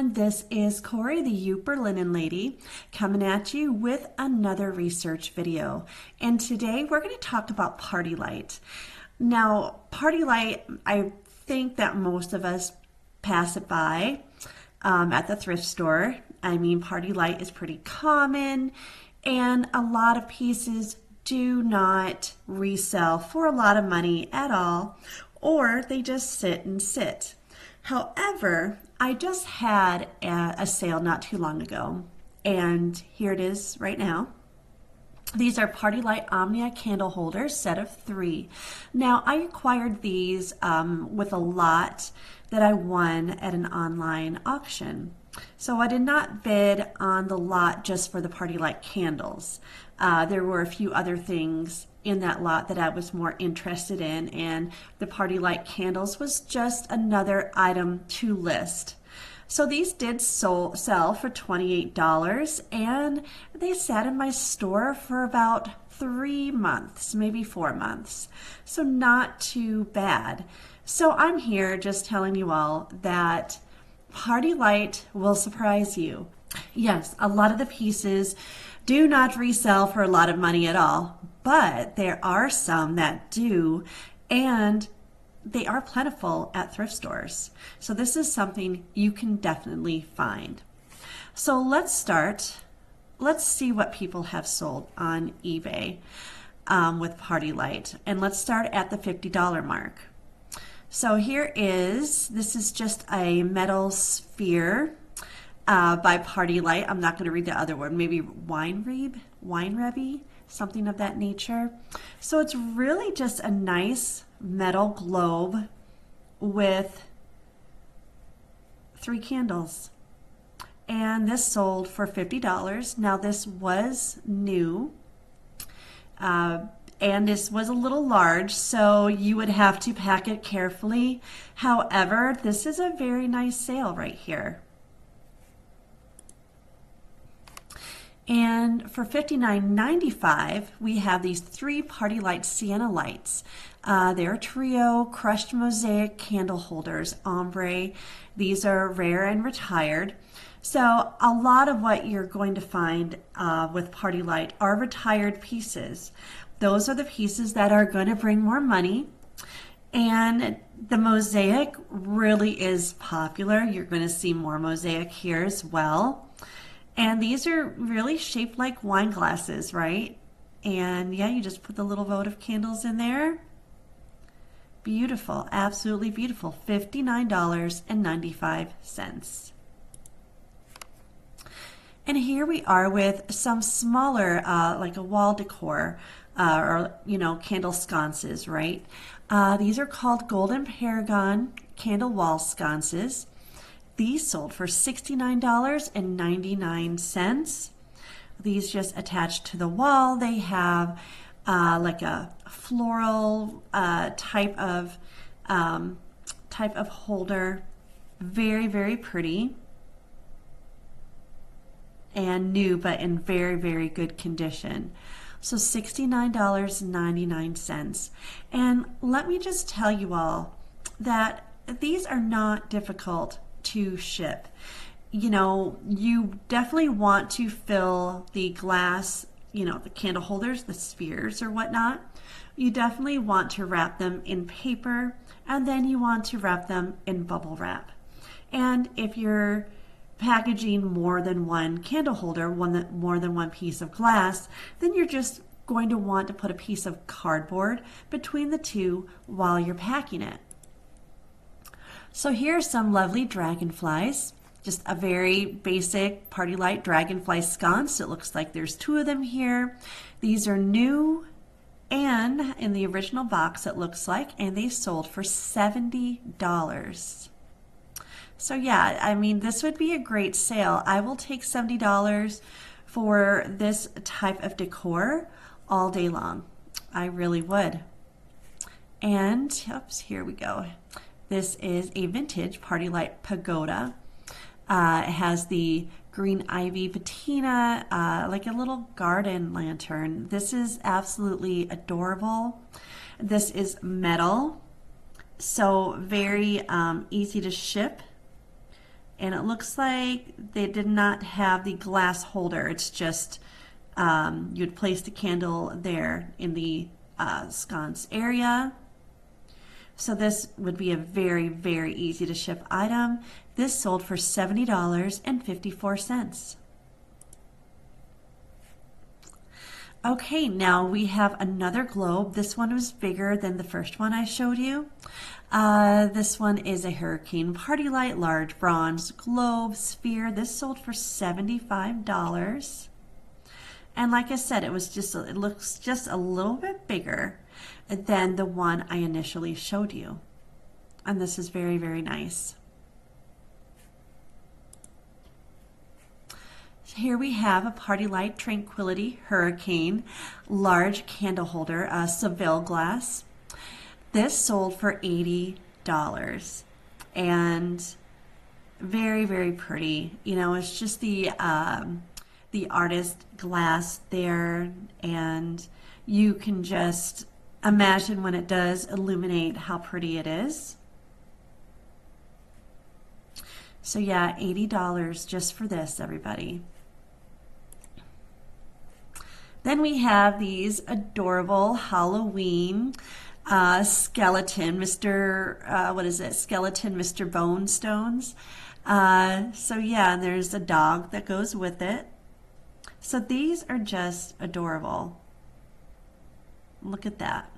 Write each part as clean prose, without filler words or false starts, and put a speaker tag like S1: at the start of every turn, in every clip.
S1: everyone, this is Corey, the Youper Linen Lady, coming at you with another research video. And today we're going to talk about Partylite. Now, Partylite, I think that most of us pass it by at the thrift store. I mean, Partylite is pretty common, and a lot of pieces do not resell for a lot of money at all, or they just sit and sit. However, I just had a sale not too long ago, and here it is right now. These are Partylite Omnia candle holders, set of 3. Now, I acquired these with a lot that I won at an online auction. So I did not bid on the lot just for the Partylite candles. There were a few other things in that lot that I was more interested in, and the Partylite candles was just another item to list. So these did sell for $28, and they sat in my store for about 3 months, maybe 4 months. So not too bad. So I'm here just telling you all that Partylite will surprise you. Yes, a lot of the pieces do not resell for a lot of money at all, but there are some that do, and they are plentiful at thrift stores. So this is something you can definitely find. So let's start. Let's see what people have sold on eBay with Partylite, and let's start at the $50 mark. So this is just a metal sphere by Partylite. I'm not going to read the other one, maybe Weinrebe, something of that nature. So it's really just a nice metal globe with 3 candles. And this sold for $50. Now this was new. And this was a little large, so you would have to pack it carefully. However, this is a very nice sale right here. And for $59.95, we have these 3 Partylite Sienna lights. They're trio crushed mosaic candle holders, ombre. These are rare and retired. So a lot of what you're going to find with Partylite are retired pieces. Those are the pieces that are going to bring more money. And the mosaic really is popular. You're going to see more mosaic here as well. And these are really shaped like wine glasses, right? And yeah, you just put the little votive candles in there. Beautiful, absolutely beautiful. $59.95. And here we are with some smaller, like a wall decor, or candle sconces, right? These are called Golden Paragon candle wall sconces. These sold for $69.99. These just attached to the wall. They have like a floral type of holder. Very, very pretty. And new, but in very, very good condition. So $69.99. And let me just tell you all that these are not difficult to ship. You definitely want to fill the glass, the candle holders, the spheres or whatnot. You definitely want to wrap them in paper, and then you want to wrap them in bubble wrap. And if you're packaging more than one candle holder, more than one piece of glass, then you're just going to want to put a piece of cardboard between the two while you're packing it. So here are some lovely dragonflies, just a very basic Partylite dragonfly sconce. It looks like there's 2 of them here. These are new and in the original box it looks like, and they sold for $70. So yeah, I mean, this would be a great sale. I will take $70 for this type of decor all day long. I really would. And, oops, here we go. This is a vintage Partylite pagoda. It has the green ivy patina, like a little garden lantern. This is absolutely adorable. This is metal, so very easy to ship. And it looks like they did not have the glass holder. It's just you'd place the candle there in the sconce area. So this would be a very, very easy to ship item. This sold for $70.54. Okay, now we have another globe. This one was bigger than the first one I showed you. This one is a Hurricane Partylite large bronze globe sphere. This sold for $75. And like I said, it looks just a little bit bigger than the one I initially showed you. And this is very, very nice. Here we have a Partylite Tranquility Hurricane large candle holder, Seville glass. This sold for $80 and very, very pretty. You know, it's just the artist glass there, and you can just imagine when it does illuminate how pretty it is. So yeah, $80 just for this, everybody. Then we have these adorable Halloween skeleton, skeleton Mr. Bone Stones. So yeah, and there's a dog that goes with it. So these are just adorable. Look at that.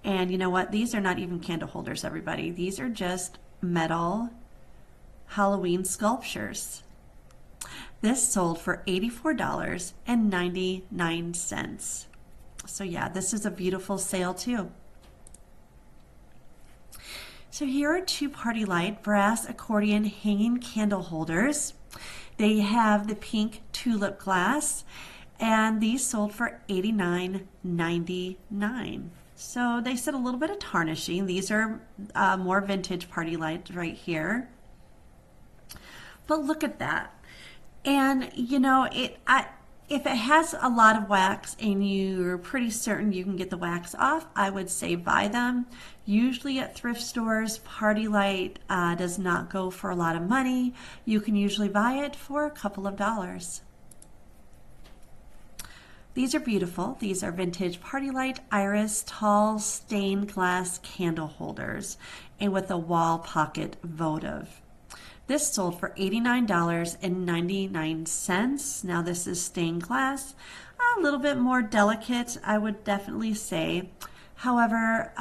S1: And you know what? These are not even candle holders, everybody. These are just metal Halloween sculptures. This sold for $84.99. So yeah, this is a beautiful sale too. So here are two Partylite brass accordion hanging candle holders. They have the pink tulip glass, and these sold for $89.99. So they said a little bit of tarnishing. These are more vintage Partylite right here. But look at that. And you know, if it has a lot of wax and you're pretty certain you can get the wax off, I would say buy them. Usually at thrift stores, Partylite does not go for a lot of money. You can usually buy it for a couple of dollars. These are beautiful. These are vintage Partylite Iris tall stained glass candle holders and with a wall pocket votive. This sold for $89.99. Now this is stained glass, a little bit more delicate, I would definitely say. However,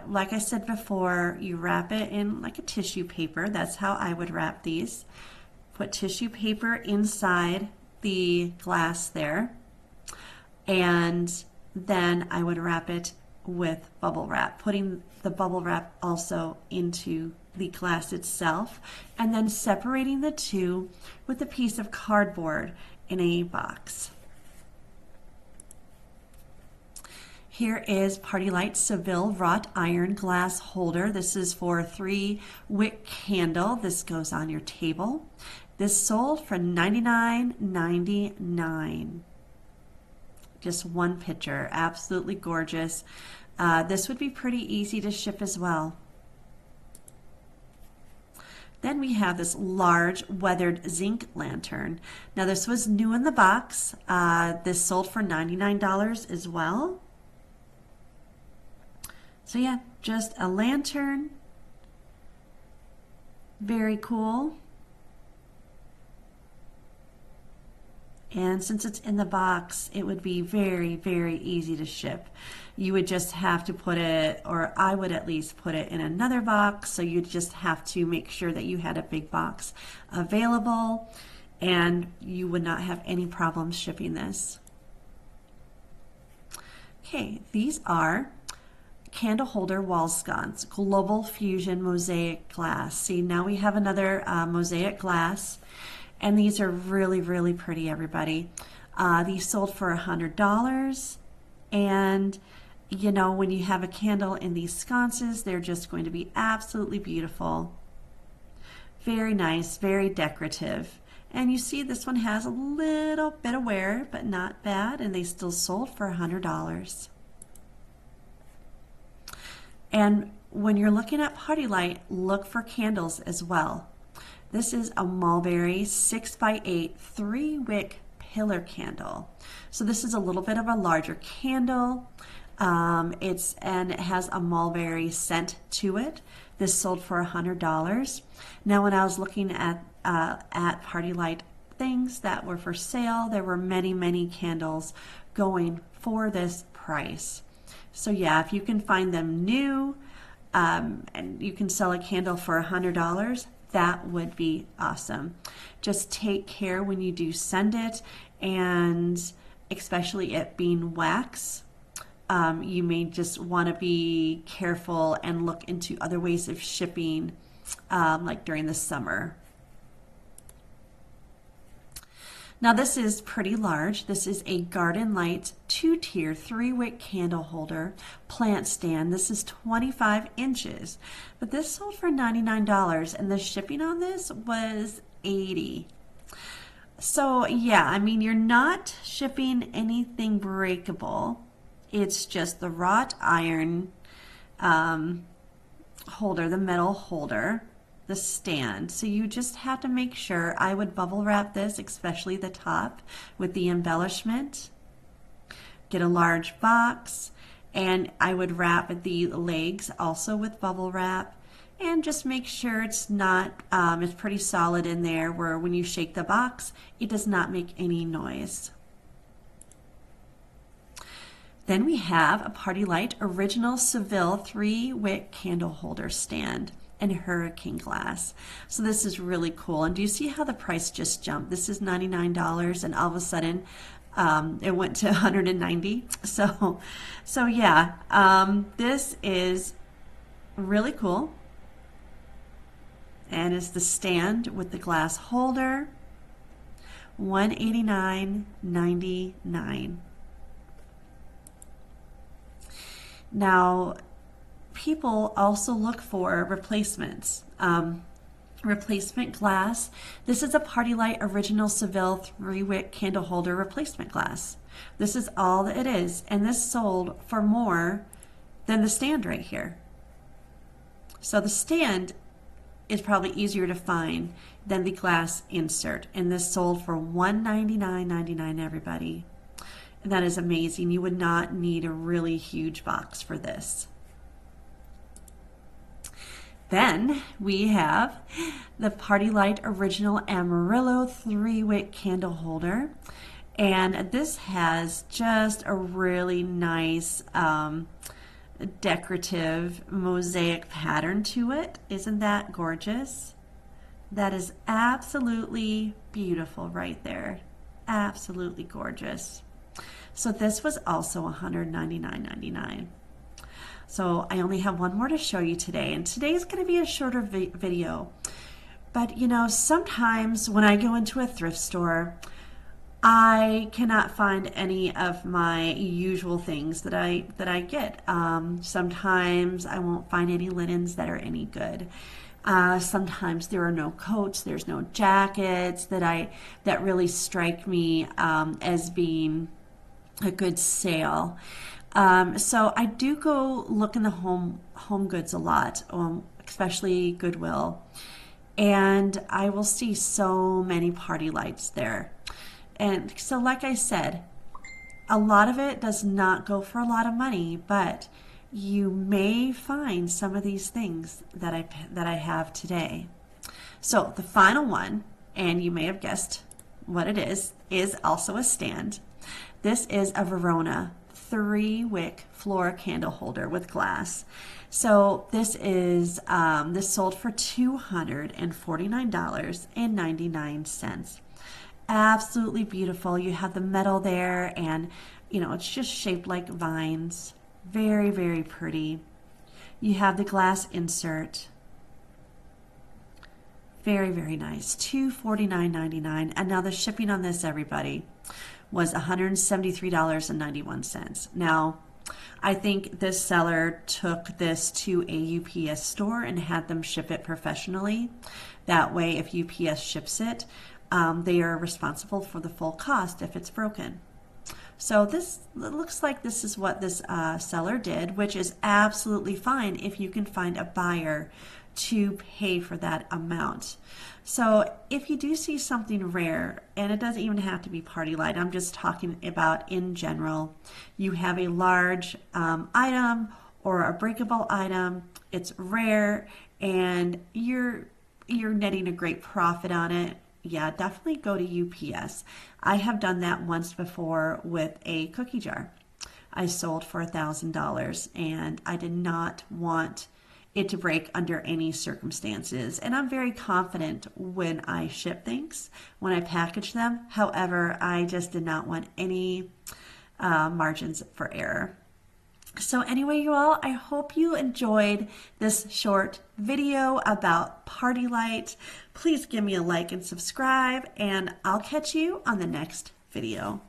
S1: like I said before, you wrap it in like a tissue paper. That's how I would wrap these. Put tissue paper inside the glass there, and then I would wrap it with bubble wrap, putting the bubble wrap also into the glass itself, and then separating the two with a piece of cardboard in a box. Here is Partylite Seville wrought iron glass holder. This is for a 3-wick candle. This goes on your table. This sold for $99.99. Just one picture, absolutely gorgeous. This would be pretty easy to ship as well. Then we have this large weathered zinc lantern. Now this was new in the box. This sold for $99 as well. So yeah, just a lantern. Very cool. And since it's in the box, it would be very, very easy to ship. You would just have to put it, or I would at least put it in another box. So you'd just have to make sure that you had a big box available, and you would not have any problems shipping this. Okay, these are candle holder wall sconce, global fusion mosaic glass. See, now we have another mosaic glass. And these are really, really pretty, everybody. These sold for $100. And, you know, when you have a candle in these sconces, they're just going to be absolutely beautiful. Very nice, very decorative. And you see this one has a little bit of wear, but not bad. And they still sold for $100. And when you're looking at Partylite, look for candles as well. This is a mulberry 6x8 3-wick pillar candle. So this is a little bit of a larger candle. It has a mulberry scent to it. This sold for $100. Now, when I was looking at Partylite things that were for sale, there were many candles going for this price. So yeah, if you can find them new, and you can sell a candle for $100, that would be awesome. Just take care when you do send it, and especially it being wax, you may just want to be careful and look into other ways of shipping, like during the summer. Now this is pretty large. This is a Garden Light 2-tier 3-wick candle holder plant stand. This is 25 inches, but this sold for $99 and the shipping on this was $80. So yeah, I mean, you're not shipping anything breakable. It's just the wrought iron holder, the metal holder, the stand. So you just have to make sure. I would bubble wrap this, especially the top with the embellishment. Get a large box, and I would wrap the legs also with bubble wrap, and just make sure it's not, it's pretty solid in there where when you shake the box, it does not make any noise. Then we have a Partylite Original Seville 3-wick candle holder stand and hurricane glass. So this is really cool. And do you see how the price just jumped? This is $99 and all of a sudden it went to $190. So yeah, this is really cool. And it's the stand with the glass holder, $189.99. Now, people also look for replacements. Replacement glass. This is a Partylite Original Seville 3-wick candle holder replacement glass. This is all that it is, and this sold for more than the stand right here. So the stand is probably easier to find than the glass insert, and this sold for $199.99, everybody. And that is amazing. You would not need a really huge box for this. Then we have the Partylite Original Amarillo 3-wick candle holder. And this has just a really nice decorative mosaic pattern to it. Isn't that gorgeous? That is absolutely beautiful right there. Absolutely gorgeous. So this was also $199.99. So I only have one more to show you today, and today is going to be a shorter video. But you know, sometimes when I go into a thrift store, I cannot find any of my usual things that I get. Sometimes I won't find any linens that are any good. Sometimes there are no coats, there's no jackets that really strike me as being a good sale. So I do go look in the home goods a lot, especially Goodwill, and I will see so many Partylites there. And so like I said, a lot of it does not go for a lot of money, but you may find some of these things that I have today. So the final one, and you may have guessed what it is also a stand. This is a Verona 3-wick floor candle holder with glass. So this is this sold for $249.99. Absolutely beautiful. You have the metal there, and you know, it's just shaped like vines. Very, very pretty. You have the glass insert. Very, very nice. $249.99. And now the shipping on this, everybody, was $173.91. Now, I think this seller took this to a UPS store and had them ship it professionally. That way, if UPS ships it, they are responsible for the full cost if it's broken. So this looks like this is what this seller did, which is absolutely fine if you can find a buyer to pay for that amount. So if you do see something rare, and it doesn't even have to be Partylite, I'm just talking about in general, you have a large item or a breakable item, it's rare, and you're netting a great profit on it, yeah, definitely go to UPS. I have done that once before with a cookie jar. I sold for $1,000 and I did not want it to break under any circumstances. And I'm very confident when I ship things, when I package them. However, I just did not want any margins for error. So anyway, you all, I hope you enjoyed this short video about Partylite. Please give me a like and subscribe, and I'll catch you on the next video.